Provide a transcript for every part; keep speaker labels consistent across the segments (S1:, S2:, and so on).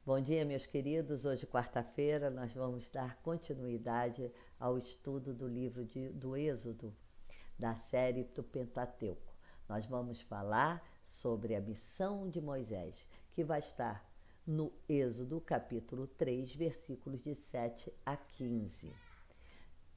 S1: Bom dia, meus queridos. Hoje, quarta-feira, nós vamos dar continuidade ao estudo do livro do Êxodo, da série do Pentateuco. Nós vamos falar sobre a missão de Moisés, que vai estar no Êxodo, capítulo 3, versículos de 7 a 15.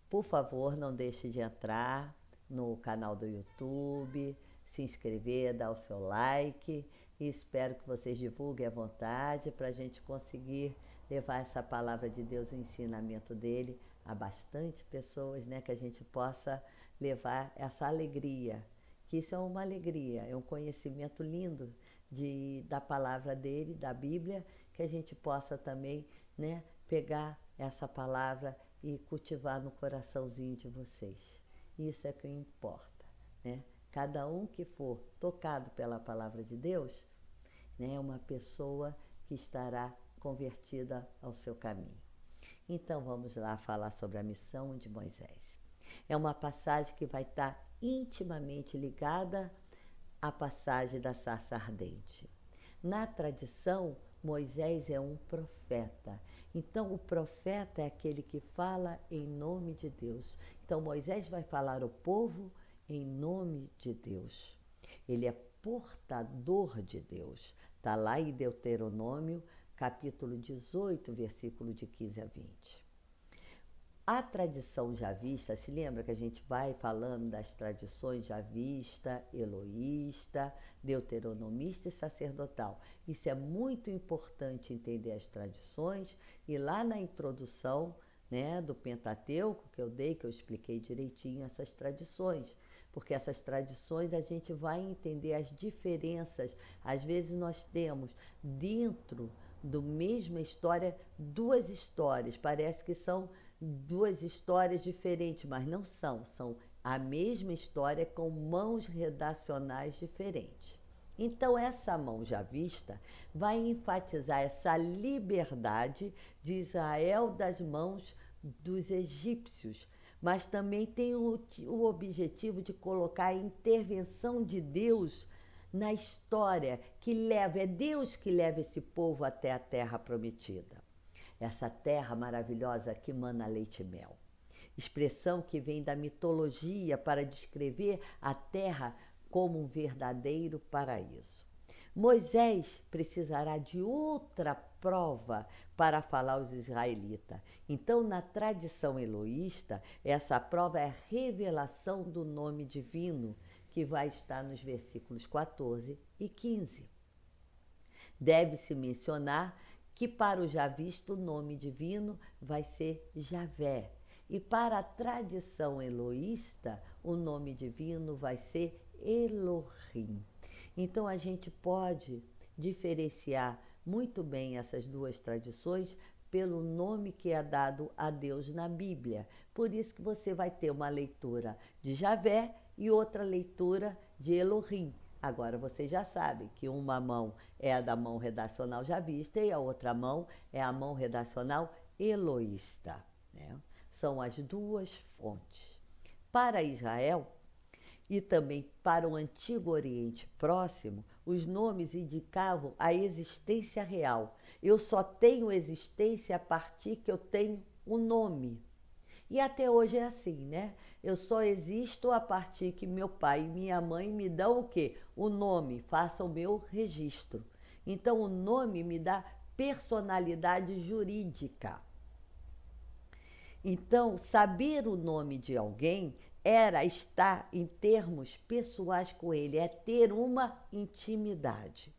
S1: Por favor, não deixe de entrar no canal do YouTube, se inscrever, dar o seu like e espero que vocês divulguem à vontade para a gente conseguir levar essa palavra de Deus, o ensinamento dele a bastante pessoas, né? Que a gente possa levar essa alegria, que isso é uma alegria, é um conhecimento lindo da palavra dele, da Bíblia, que a gente possa também, né, pegar essa palavra e cultivar no coraçãozinho de vocês. Isso é que importa, né? Cada um que for tocado pela palavra de Deus, né, é uma pessoa que estará convertida ao seu caminho. Então vamos lá falar sobre a missão de Moisés. É uma passagem que vai estar intimamente ligada à passagem da sarça ardente. Na tradição, Moisés é um profeta. Então, o profeta é aquele que fala em nome de Deus. Então, Moisés vai falar ao povo em nome de Deus. Ele é portador de Deus. Está lá em Deuteronômio, capítulo 18, versículo de 15 a 20. A tradição javista, se lembra que a gente vai falando das tradições javista, eloísta, deuteronomista e sacerdotal. Isso é muito importante entender as tradições e lá na introdução, né, do Pentateuco que eu dei, que eu expliquei direitinho essas tradições, porque essas tradições a gente vai entender as diferenças. Às vezes nós temos dentro da mesma história duas histórias, parece que são duas histórias diferentes, mas não são, são a mesma história com mãos redacionais diferentes. Então, essa mão javista vai enfatizar essa liberdade de Israel das mãos dos egípcios, mas também tem o objetivo de colocar a intervenção de Deus na história, que leva, é Deus que leva esse povo até a terra prometida. Essa terra maravilhosa que mana leite e mel. Expressão que vem da mitologia para descrever a terra como um verdadeiro paraíso. Moisés precisará de outra prova para falar aos israelitas. Então, na tradição eloísta, essa prova é a revelação do nome divino, que vai estar nos versículos 14 e 15. Deve-se mencionar que para o javista o nome divino vai ser Javé. E para a tradição eloísta, o nome divino vai ser Elohim. Então a gente pode diferenciar muito bem essas duas tradições pelo nome que é dado a Deus na Bíblia. Por isso que você vai ter uma leitura de Javé e outra leitura de Elohim. Agora, vocês já sabem que uma mão é a da mão redacional javista e a outra mão é a mão redacional eloísta, né? São as duas fontes. Para Israel e também para o Antigo Oriente Próximo, os nomes indicavam a existência real. Eu só tenho existência a partir que eu tenho um nome. E até hoje é assim, né? Eu só existo a partir que meu pai e minha mãe me dão o quê? O nome, façam o meu registro. Então, o nome me dá personalidade jurídica. Então, saber o nome de alguém era estar em termos pessoais com ele, é ter uma intimidade.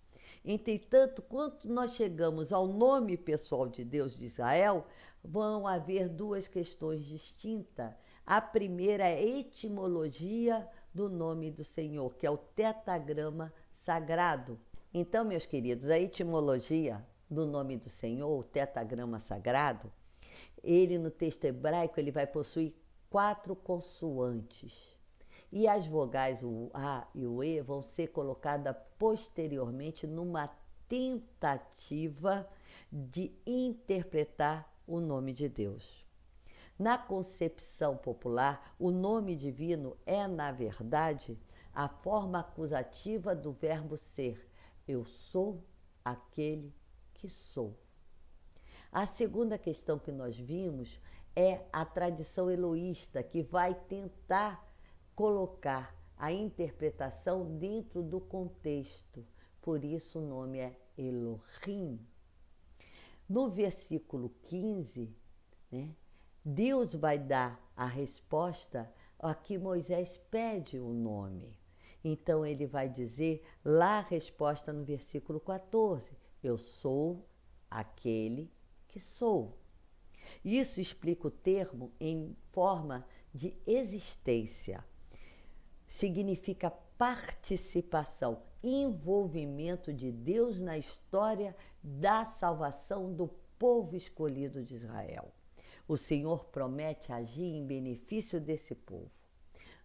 S1: Entretanto, quando nós chegamos ao nome pessoal de Deus de Israel, vão haver duas questões distintas. A primeira é a etimologia do nome do Senhor, que é o tetagrama sagrado. Então, meus queridos, a etimologia do nome do Senhor, o tetagrama sagrado, ele no texto hebraico ele vai possuir 4 consoantes. E as vogais, o A e o E, vão ser colocadas posteriormente numa tentativa de interpretar o nome de Deus. Na concepção popular, o nome divino é, na verdade, a forma acusativa do verbo ser. Eu sou aquele que sou. A segunda questão que nós vimos é a tradição eloísta, que vai tentar colocar a interpretação dentro do contexto. Por isso o nome é Elohim. No versículo 15, né, Deus vai dar a resposta a que Moisés pede o nome. Então ele vai dizer lá a resposta no versículo 14: eu sou aquele que sou. Isso explica o termo em forma de existência. Significa participação, envolvimento de Deus na história da salvação do povo escolhido de Israel. O Senhor promete agir em benefício desse povo.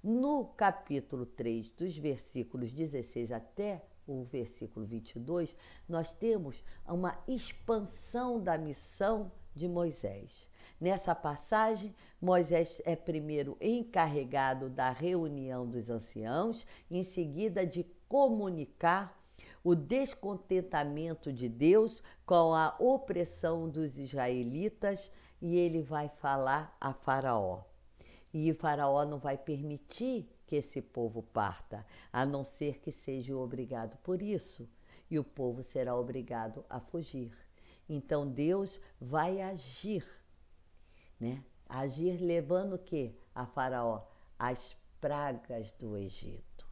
S1: No capítulo 3, dos versículos 16 até o versículo 22, nós temos uma expansão da missão de Moisés. Nessa passagem, Moisés é primeiro encarregado da reunião dos anciãos, em seguida de comunicar o descontentamento de Deus com a opressão dos israelitas, e ele vai falar a Faraó. E o Faraó não vai permitir que esse povo parta, a não ser que seja obrigado por isso, e o povo será obrigado a fugir. Então Deus vai agir, né? Agir levando o quê? A Faraó? As pragas do Egito.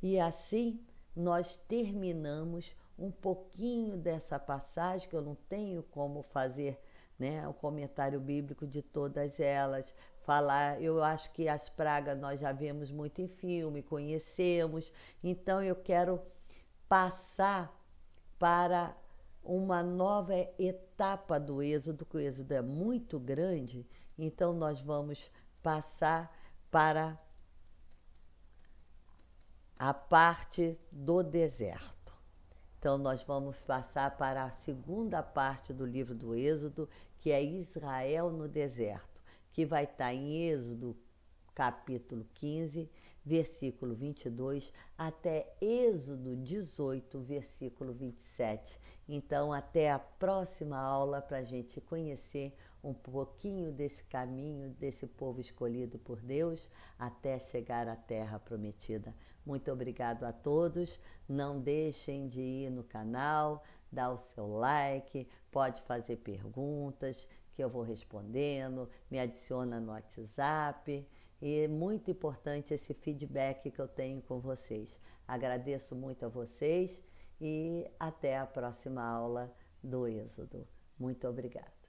S1: E assim nós terminamos um pouquinho dessa passagem, que eu não tenho como fazer, né, o comentário bíblico de todas elas, falar. Eu acho que as pragas nós já vemos muito em filme, conhecemos, então eu quero passar para uma nova etapa do Êxodo, que o Êxodo é muito grande, então nós vamos passar para a parte do deserto. Então nós vamos passar para a segunda parte do livro do Êxodo, que é Israel no deserto, que vai estar em Êxodo capítulo 15, versículo 22, até Êxodo 18, versículo 27. Então, até a próxima aula para a gente conhecer um pouquinho desse caminho, desse povo escolhido por Deus, até chegar à terra prometida. Muito obrigado a todos. Não deixem de ir no canal, dar o seu like, pode fazer perguntas que eu vou respondendo, me adiciona no WhatsApp. E é muito importante esse feedback que eu tenho com vocês. Agradeço muito a vocês e até a próxima aula do Êxodo. Muito obrigada.